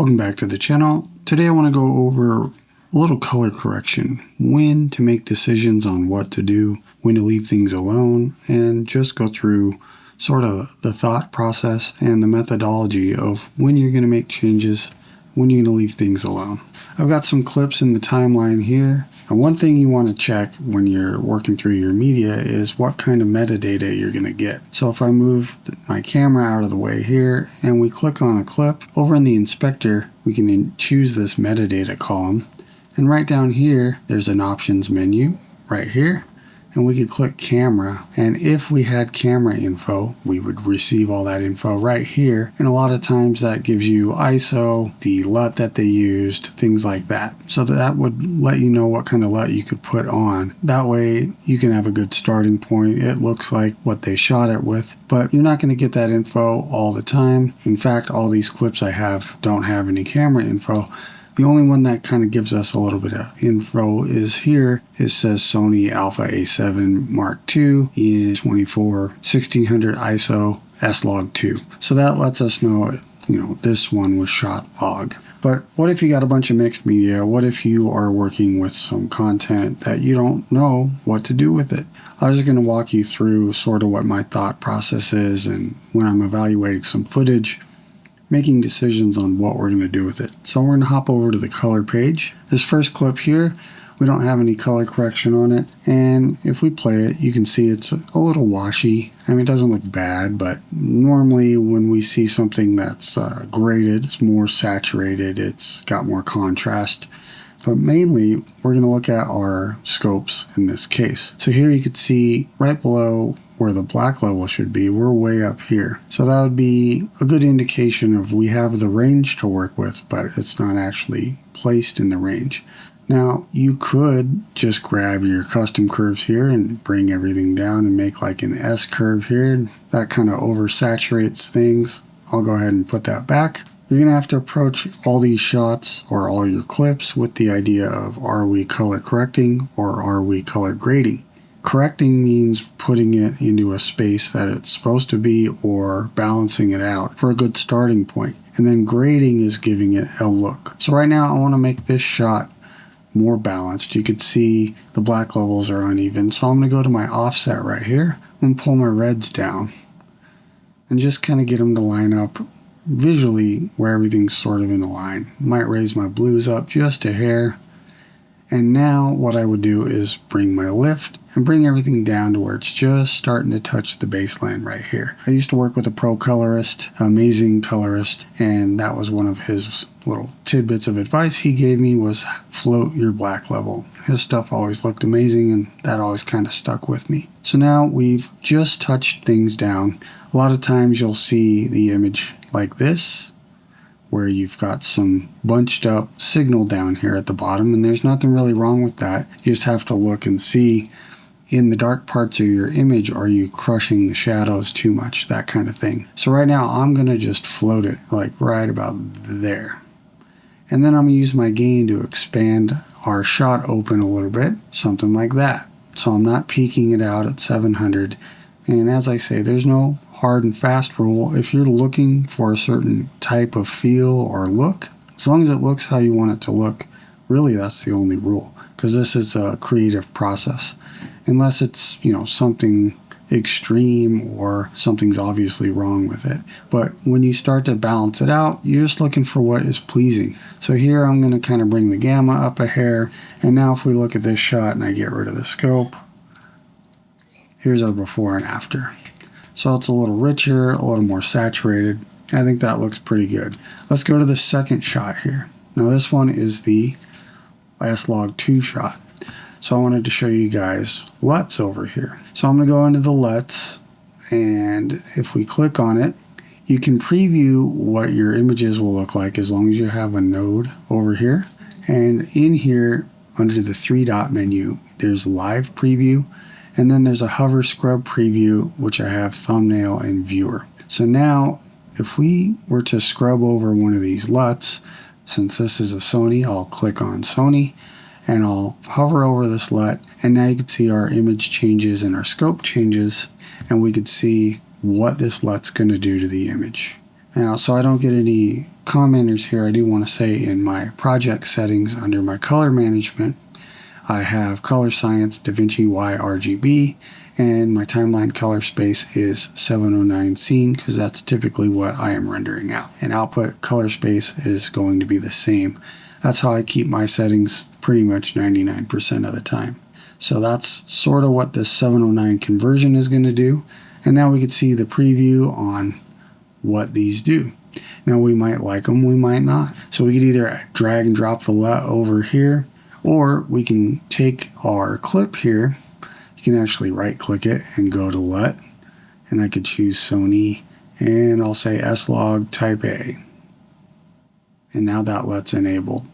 Welcome back to the channel. Today I want to go over a little color correction, when to make decisions on what to do, when to leave things alone, and just go through sort of the thought process and the methodology of when you're going to make changes, when you're going to leave things alone. I've got some clips in the timeline here. And one thing you want to check when you're working through your media is what kind of metadata you're going to get. So if I move my camera out of the way here and we click on a clip, over in the inspector we can choose this metadata column, and right down here there's an options menu right here, and we could click camera, and if we had camera info we would receive all that info right here, and a lot of times that gives you ISO, the LUT that they used, things like that. So that would let you know what kind of LUT you could put on. That way you can have a good starting point. It looks like what they shot it with, but you're not going to get that info all the time. In fact, all these clips I have don't have any camera info. The only one that kind of gives us a little bit of info is here. It says Sony Alpha A7 Mark II in 1600 ISO S-Log2. So that lets us know, this one was shot log. But what if you got a bunch of mixed media? What if you are working with some content that you don't know what to do with it? I was going to walk you through sort of what my thought process is, and when I'm evaluating some footage, making decisions on what we're going to do with it. So we're going to hop over to the color page. This first clip here, we don't have any color correction on it, and if we play it, you can see it's a little washy. I mean, it doesn't look bad, but normally when we see something that's graded, it's more saturated, it's got more contrast. But mainly, we're going to look at our scopes in this case. So here you can see right below where the black level should be, we're way up here. So that would be a good indication of we have the range to work with, but it's not actually placed in the range. Now, you could just grab your custom curves here and bring everything down and make like an S curve here. That kind of oversaturates things. I'll go ahead and put that back. You're going to have to approach all these shots or all your clips with the idea of, are we color correcting or are we color grading? Correcting means putting it into a space that it's supposed to be or balancing it out for a good starting point. And then grading is giving it a look. So right now I want to make this shot more balanced. You can see the black levels are uneven. So I'm going to go to my offset right here and pull my reds down and just kind of get them to line up visually where everything's sort of in a line. Might raise my blues up just a hair. And now what I would do is bring my lift and bring everything down to where it's just starting to touch the baseline right here. I used to work with a pro colorist, amazing colorist, and that was one of his little tidbits of advice he gave me was float your black level. His stuff always looked amazing, and that always kind of stuck with me. So now we've just touched things down. A lot of times you'll see the image like this, where you've got some bunched up signal down here at the bottom, and there's nothing really wrong with that. You just have to look and see in the dark parts of your image, are you crushing the shadows too much, that kind of thing. So right now I'm gonna just float it like right about there. And then I'm gonna use my gain to expand our shot open a little bit, something like that. So I'm not peaking it out at 700. And as I say, there's no hard and fast rule. If you're looking for a certain type of feel or look, as long as it looks how you want it to look, really that's the only rule, because this is a creative process. Unless it's, something extreme or something's obviously wrong with it. But when you start to balance it out, you're just looking for what is pleasing. So here I'm going to kind of bring the gamma up a hair, and now if we look at this shot and I get rid of the scope, here's our before and after. So it's a little richer, a little more saturated. I think that looks pretty good. Let's go to the second shot here. Now this one is the S-Log2 shot. So I wanted to show you guys LUTs over here. So I'm going to go into the LUTs, and if we click on it, you can preview what your images will look like as long as you have a node over here. And in here, under the 3-dot menu, there's live preview. And then there's a hover scrub preview, which I have thumbnail and viewer. So now, if we were to scrub over one of these LUTs, since this is a Sony, I'll click on Sony, and I'll hover over this LUT, and now you can see our image changes and our scope changes, and we could see what this LUT's going to do to the image. Now, so I don't get any commenters here, I do want to say in my project settings under my color management, I have color science DaVinci RGB, and my timeline color space is 709 scene because that's typically what I am rendering out. And output color space is going to be the same. That's how I keep my settings pretty much 99% of the time. So that's sort of what this 709 conversion is going to do. And now we can see the preview on what these do. Now we might like them, we might not. So we could either drag and drop the LUT over here, or we can take our clip here. You can actually right click it and go to LUT, and I could choose Sony, and I'll say S-Log Type A. And now that LUT's enabled.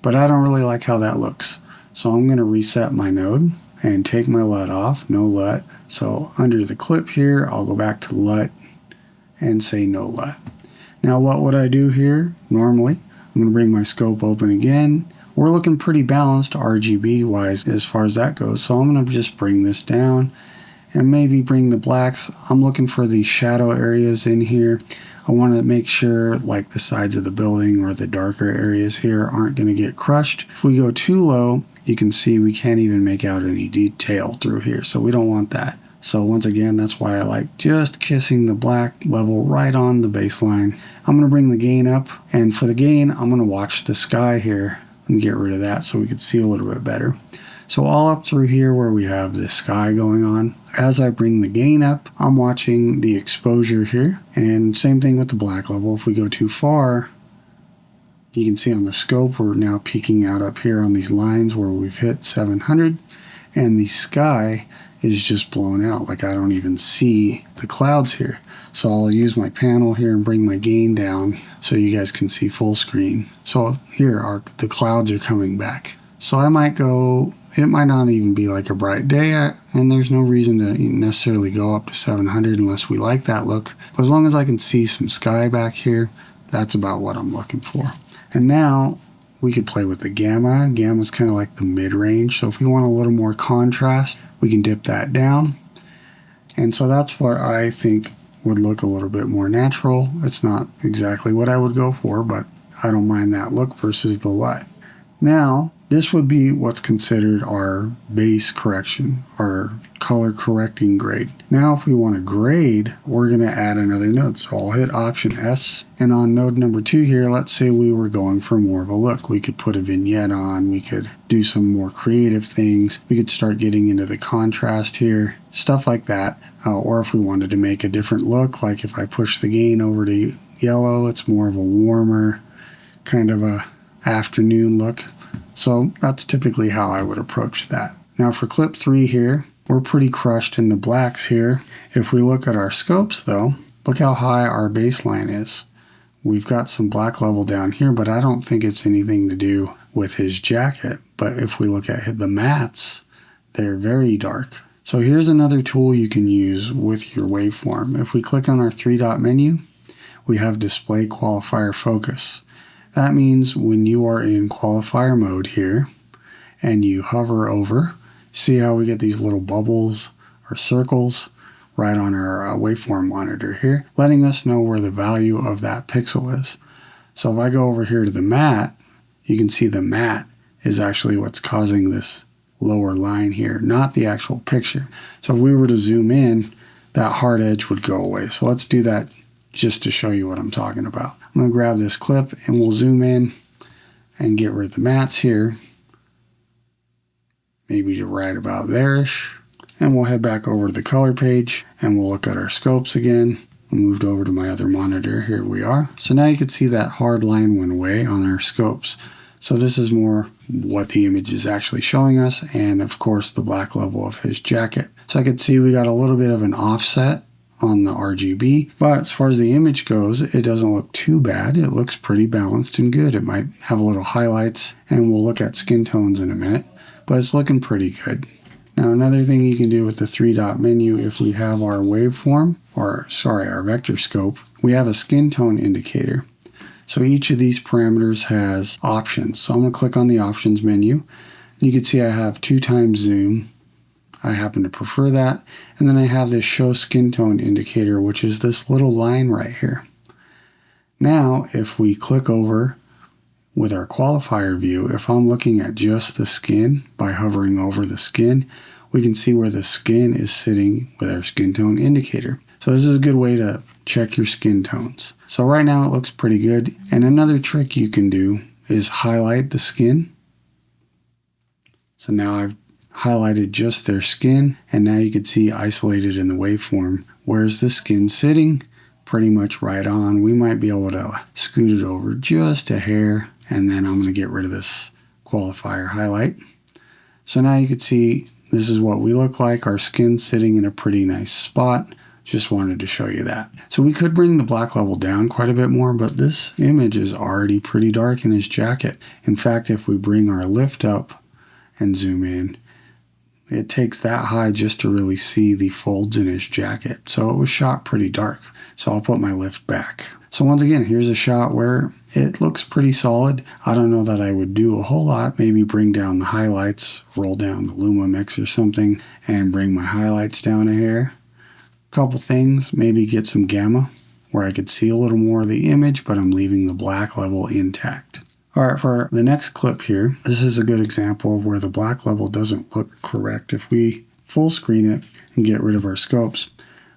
But I don't really like how that looks. So I'm going to reset my node and take my LUT off, no LUT. So under the clip here, I'll go back to LUT and say no LUT. Now what would I do here? Normally, I'm going to bring my scope open again. We're looking pretty balanced RGB wise as far as that goes. So I'm going to just bring this down and maybe bring the blacks. I'm looking for the shadow areas in here. I want to make sure like the sides of the building or the darker areas here aren't going to get crushed. If we go too low, you can see we can't even make out any detail through here. So we don't want that. So once again, that's why I like just kissing the black level right on the baseline. I'm going to bring the gain up, and for the gain, I'm going to watch the sky here. Let me get rid of that so we can see a little bit better. So all up through here where we have the sky going on, as I bring the gain up, I'm watching the exposure here, and same thing with the black level. If we go too far, you can see on the scope we're now peeking out up here on these lines where we've hit 700, and the sky is just blown out. Like I don't even see the clouds here. So I'll use my panel here and bring my gain down so you guys can see full screen. So here the clouds are coming back. So I might go, it might not even be like a bright day, and there's no reason to necessarily go up to 700 unless we like that look. But as long as I can see some sky back here, that's about what I'm looking for. And now we could play with the gamma. Gamma is kind of like the mid-range. So if we want a little more contrast, we can dip that down. And so that's what I think would look a little bit more natural. It's not exactly what I would go for, but I don't mind that look versus the LUT. Now, this would be what's considered our base correction, our color correcting grade. Now, if we want to grade, we're going to add another node. So I'll hit Option S, and on node number 2 here, let's say we were going for more of a look. We could put a vignette on, we could do some more creative things, we could start getting into the contrast here, stuff like that. Or if we wanted to make a different look, like if I push the gain over to yellow, it's more of a warmer kind of a afternoon look. So that's typically how I would approach that. Now for clip 3 here, we're pretty crushed in the blacks here. If we look at our scopes though, look how high our baseline is. We've got some black level down here, but I don't think it's anything to do with his jacket. But if we look at the mattes, they're very dark. So here's another tool you can use with your waveform. If we click on our 3-dot menu, we have Display Qualifier Focus. That means when you are in qualifier mode here and you hover over, see how we get these little bubbles or circles right on our waveform monitor here, letting us know where the value of that pixel is. So if I go over here to the matte, you can see the matte is actually what's causing this lower line here, not the actual picture. So if we were to zoom in, that hard edge would go away. So let's do that just to show you what I'm talking about. I'm going to grab this clip and we'll zoom in and get rid of the mattes here. Maybe to right about there-ish. And we'll head back over to the color page and we'll look at our scopes again. I moved over to my other monitor. Here we are. So now you can see that hard line went away on our scopes. So this is more what the image is actually showing us, and of course the black level of his jacket. So I could see we got a little bit of an offset on the RGB, but as far as the image goes, it doesn't look too bad. It looks pretty balanced and good. It might have a little highlights, and we'll look at skin tones in a minute, but it's looking pretty good. Now another thing you can do with the 3-dot menu, if we have our waveform, our vector scope, we have a skin tone indicator. So each of these parameters has options. So I'm going to click on the options menu. And you can see I have 2x zoom. I happen to prefer that. And then I have this show skin tone indicator, which is this little line right here. Now, if we click over with our qualifier view, if I'm looking at just the skin by hovering over the skin, we can see where the skin is sitting with our skin tone indicator. So this is a good way to check your skin tones. So right now it looks pretty good. And another trick you can do is highlight the skin. So now I've highlighted just their skin, and now you can see isolated in the waveform, where's the skin sitting? Pretty much right on. We might be able to scoot it over just a hair, and then I'm going to get rid of this qualifier highlight. So now you can see this is what we look like, our skin sitting in a pretty nice spot. Just wanted to show you that. So we could bring the black level down quite a bit more, but this image is already pretty dark in his jacket. In fact, if we bring our lift up and zoom in, it takes that high just to really see the folds in his jacket. So it was shot pretty dark. So I'll put my lift back. So once again, here's a shot where it looks pretty solid. I don't know that I would do a whole lot. Maybe bring down the highlights, roll down the Luma mix or something, and bring my highlights down a hair. Couple things, maybe get some gamma where I could see a little more of the image, but I'm leaving the black level intact. All right, for the next clip here, this is a good example of where the black level doesn't look correct. If we full screen it and get rid of our scopes,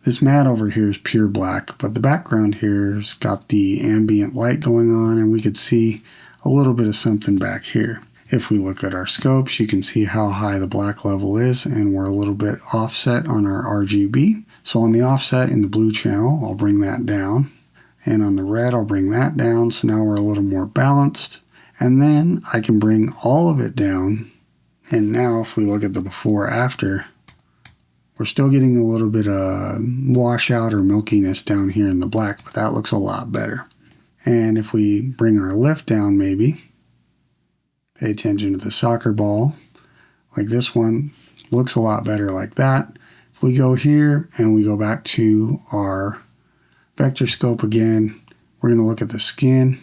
this mat over here is pure black, but the background here's got the ambient light going on, and we could see a little bit of something back here. If we look at our scopes, you can see how high the black level is, and we're a little bit offset on our RGB. So on the offset in the blue channel, I'll bring that down. And on the red, I'll bring that down. So now we're a little more balanced. And then I can bring all of it down. And now if we look at the before after, we're still getting a little bit of washout or milkiness down here in the black, but that looks a lot better. And if we bring our lift down maybe, pay attention to the soccer ball, like this one, looks a lot better like that. If we go here and we go back to our vector scope again, we're going to look at the skin.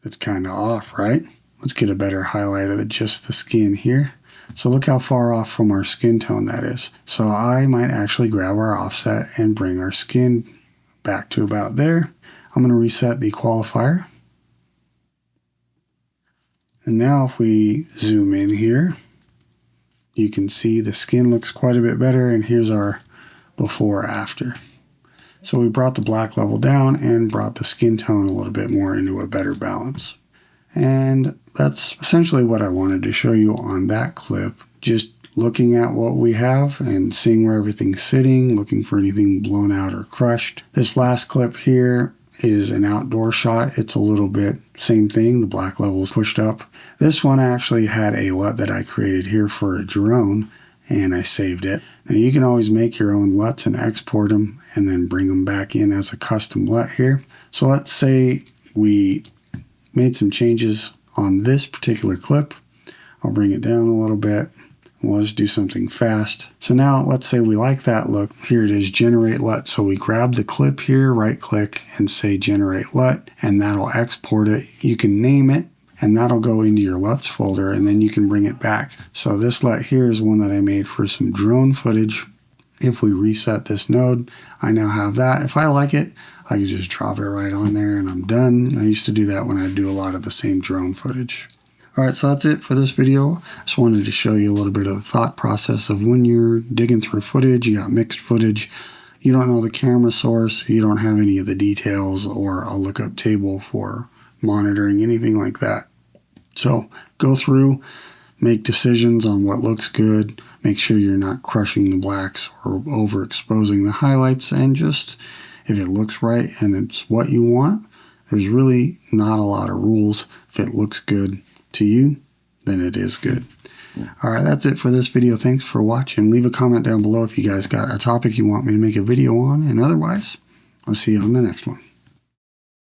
It's kind of off, right? Let's get a better highlight of just the skin here. So look how far off from our skin tone that is. So I might actually grab our offset and bring our skin back to about there. I'm going to reset the qualifier. And now if we zoom in here, you can see the skin looks quite a bit better, and here's our before after. So we brought the black level down and brought the skin tone a little bit more into a better balance. And that's essentially what I wanted to show you on that clip. Just looking at what we have and seeing where everything's sitting, looking for anything blown out or crushed. This last clip here is an outdoor shot. It's a little bit same thing. The black level is pushed up. This one actually had a LUT that I created here for a drone, and I saved it. Now you can always make your own LUTs and export them and then bring them back in as a custom LUT here. So let's say we made some changes on this particular clip. I'll bring it down a little bit. We'll just do something fast. So now let's say we like that look. Here it is, generate LUT. So we grab the clip here, right click and say generate LUT, and that'll export it. You can name it, and that'll go into your LUTs folder, and then you can bring it back. So this LUT here is one that I made for some drone footage. If we reset this node, I now have that. If I like it, I can just drop it right on there and I'm done. I used to do that when I do a lot of the same drone footage. All right, so that's it for this video. I just wanted to show you a little bit of the thought process of when you're digging through footage, you got mixed footage, you don't know the camera source, you don't have any of the details or a lookup table for monitoring, anything like that. So go through, make decisions on what looks good, make sure you're not crushing the blacks or overexposing the highlights, and just if it looks right and it's what you want, there's really not a lot of rules. If it looks good to you, then it is good. All right, that's it for this video. Thanks for watching. Leave a comment down below if you guys got a topic you want me to make a video on, and otherwise, I'll see you on the next one.